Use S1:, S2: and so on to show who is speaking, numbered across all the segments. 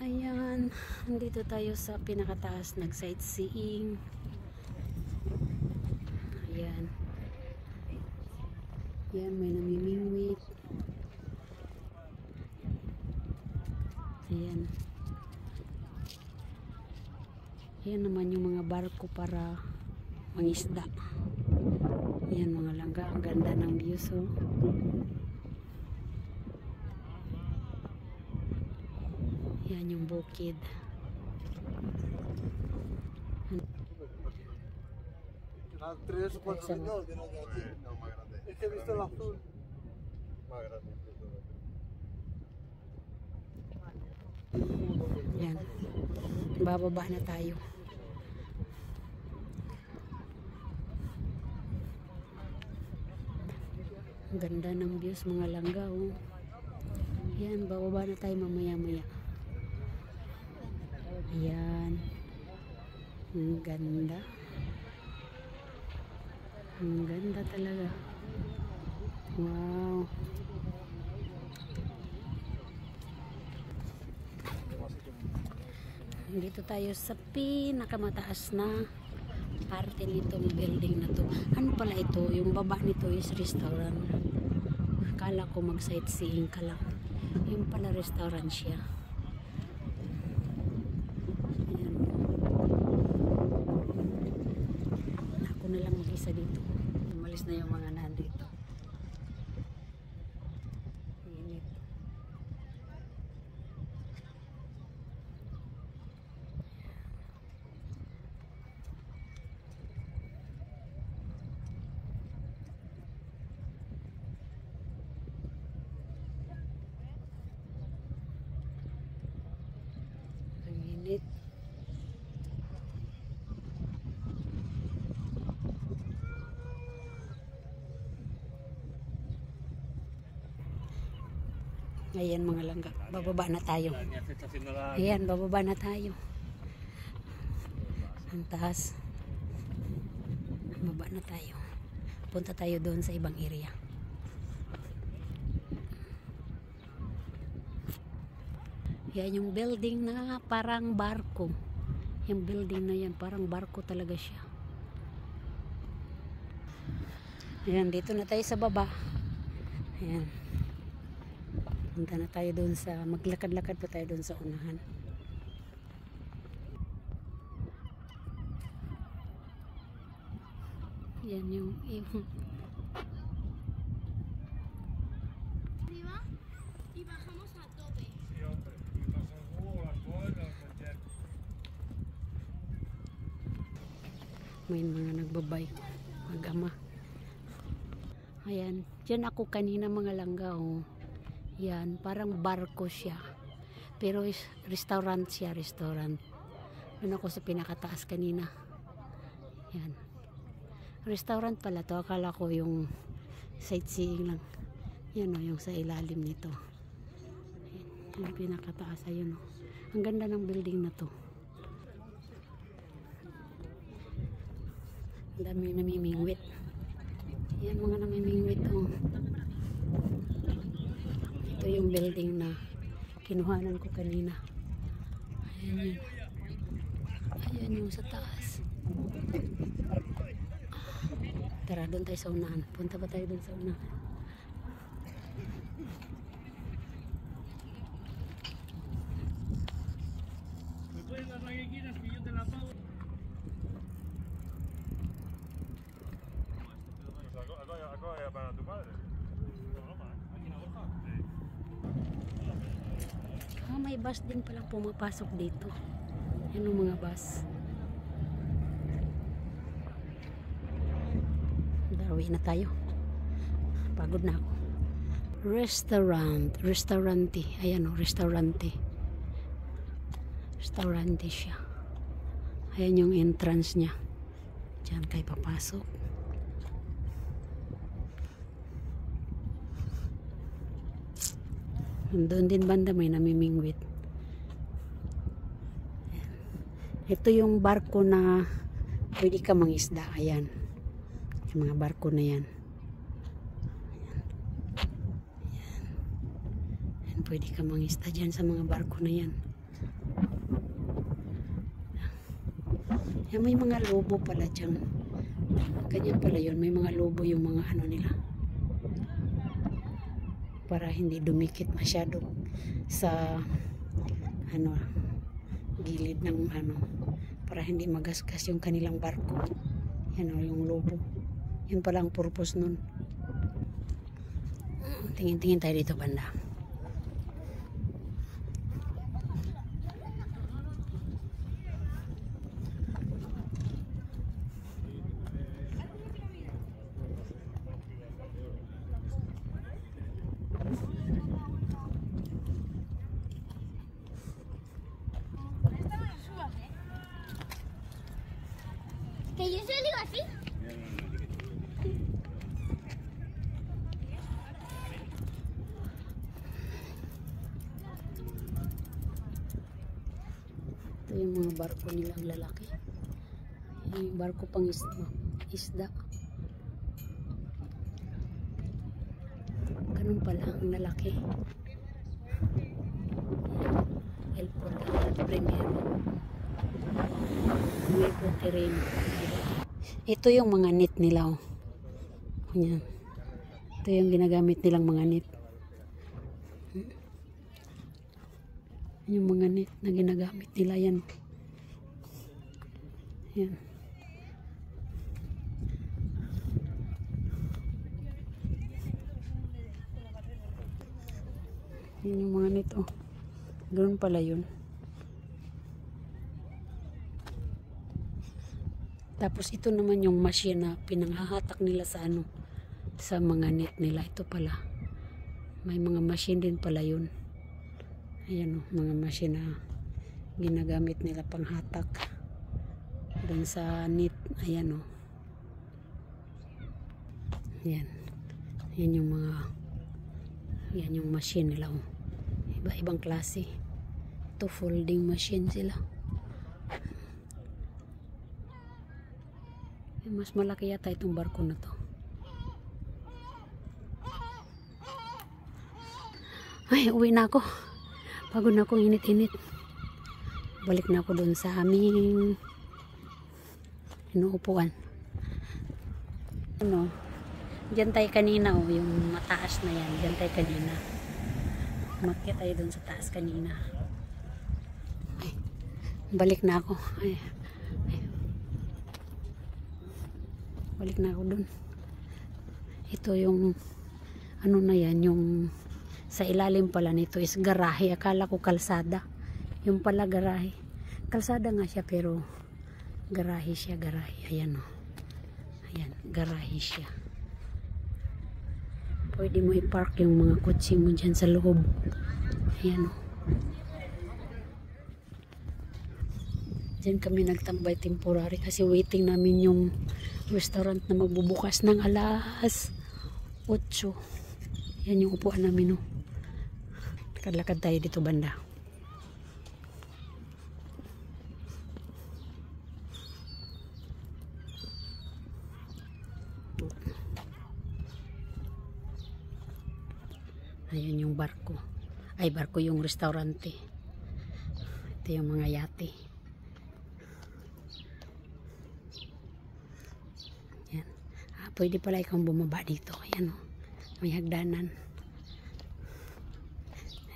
S1: Ayan, dito tayo sa pinakataas, nag-sightseeing. Ayan. Ayan, may namimingwit. Ayan. Ayan naman yung mga barko para mangisda. Ayan mga langga, ang ganda ng views, oh. Ayan yung bukid.
S2: Tres o cuatro señores que no queda aquí.
S3: No, más grande.
S2: Es que he visto el azul.
S3: Más grande.
S1: Ayan. Bababa na tayo. Ang ganda ng views mga langga, oh. Ayan, bababa na tayo mamaya-maya. Ayan. Ang ganda. Ang ganda talaga. Wow. Dito tayo sa pinakamataas na parte nitong building na to. Ano pala ito? Yung baba nito is restaurant. Akala ko mag-sightseeing ka lang. Yung pala restaurant siya. Ayan. Ako na lang mag-isa dito. Umalis na yung mga nandito. Init. Ang init. Ayan mga langga, bababa na tayo. Ayan, bababa na tayo. Ang taas. Bababa na tayo. Punta tayo doon sa ibang area. Yan yung building na parang barko. Yung building na yan, parang barko talaga siya. Ayan, dito na tayo sa baba. Ayan. Punta na tayo doon sa, maglakad-lakad pa tayo doon sa unahan. Yan yung
S4: Arriba y bajamos a tope.
S3: Sí, hombre. Mientras el jugo, las toallas, el jet.
S1: may mga nagbabike, mag-ama. Ayan, dyan ako kanina mga langga, oh. Yan, parang barko siya. Pero restaurant siya, restaurant. Doon ako sa pinakataas kanina. Yan. Restaurant pala to. Akala ko yung sightseeing lang. Yan o, yung sa ilalim nito. Yan, yung pinakataas. Ayun o. Ang ganda ng building na to. Ang dami namimingwit. Yan mga namimingwit o. Ito yung building na kinuhanan ko kanina. Ayan yun. Ayan yung sa taas. Tara, doon tayo sa unahan. Punta ba tayo doon sa unahan?
S3: ¿Me puedes dar la que quieras que yo te la pago? ¿Acá hay para tu padre? No broma, ¿eh? ¿Aquí en la bolsa? Sí.
S1: Ah, may bus din palang pumapasok dito. Yan yung mga bus. Darawi na tayo. Pagod na ako. Restaurante. Ayan o, restaurante. Restaurante siya. Ayan yung entrance niya. Diyan kayo papasok. Doon din banda may namimingwit. Ito yung barko na pwede ka mangisda. Ayan. Yung mga barko na yan. Ayan. Ayan. Pwede ka mangisda dyan sa mga barko na yan. Yan, may mga lobo pala dyan. Ganyan pala yun. May mga lobo yung mga ano nila. Para hindi dumikit masyado sa ano, gilid ng ano. Para hindi magasgas yung kanilang barko. Yan o, yung lobo. Yun pala ang purpose nun. Tingin-tingin tayo dito banda.
S4: Que yo se lo digo así.
S1: Ito yung mga barko nilang lalaki. Yung barko pang isda. Ganun pala ang lalaki. El Primero. Nuevo Terreno. Ito yung mga net nila. Oh. Yan. Ito yung ginagamit nilang mga net. Yung mga net na ginagamit nila yan. Yan. Yan yung mga net. Oh. Ganoon pala yun. Tapos ito naman yung machine na pinanghahatak nila sa ano, sa mga net nila. Ito pala. May mga machine din pala yun. Ayan o, mga machine na ginagamit nila panghatak doon sa net. Ayan o. Ayan. Ayan yung mga, yan yung machine nila o. Iba-ibang klase. Ito folding machine sila. Mas malaki yata itong barko na to. Ay, uwi na ako. Pagod na akong init-init. Balik na ako doon sa aming inuupuan. Ano, dyan tayo kanina oh, yung mataas na yan. Dyan tayo kanina. Umakyat tayo doon sa taas kanina. Ay, balik na ako. Ay. Balik na ako dun. Ito yung ano na yan, yung sa ilalim pala nito is garahe. Akala ko kalsada. Yung pala garahe. Kalsada nga siya pero garahe siya, garahe. Ayan o. Ayan, garahe siya. Pwede mo i-park yung mga kotse mo dyan sa loob. Ayan o. Diyan kami nagtambay temporary kasi waiting namin yung restaurant na magbubukas ng alas 8. Yan yung upuan namin no. Lakad-lakad tayo dito banda. Ayun yung barko. Ay, barko yung restaurante. Ito yung mga yate. Yan. Pwede pala ikang bumaba dito. Ayan o. May hagdanan.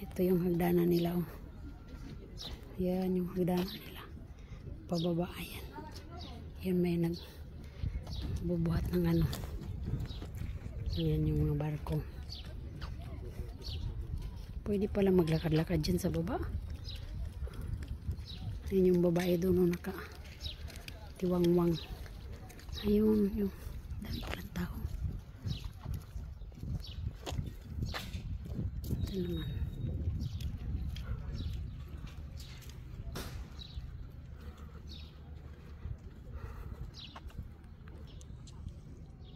S1: Ito yung hagdanan nila o. Yan yung hagdanan nila. Pababa. Ayan. Yan may nagbubuhat ng ano. Ayan yung mga barko. Pwede pala maglakad-lakad dyan sa baba. Ayun yung babae doon naka tiwangwang. Ayun yung dami palang tao. Ito naman.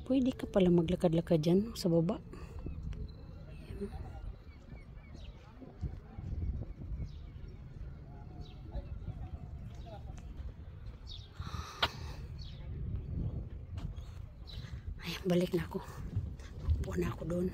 S1: Pwede ka pala maglakad-lakad dyan sa baba. Balik na ako. Upo na ako doon.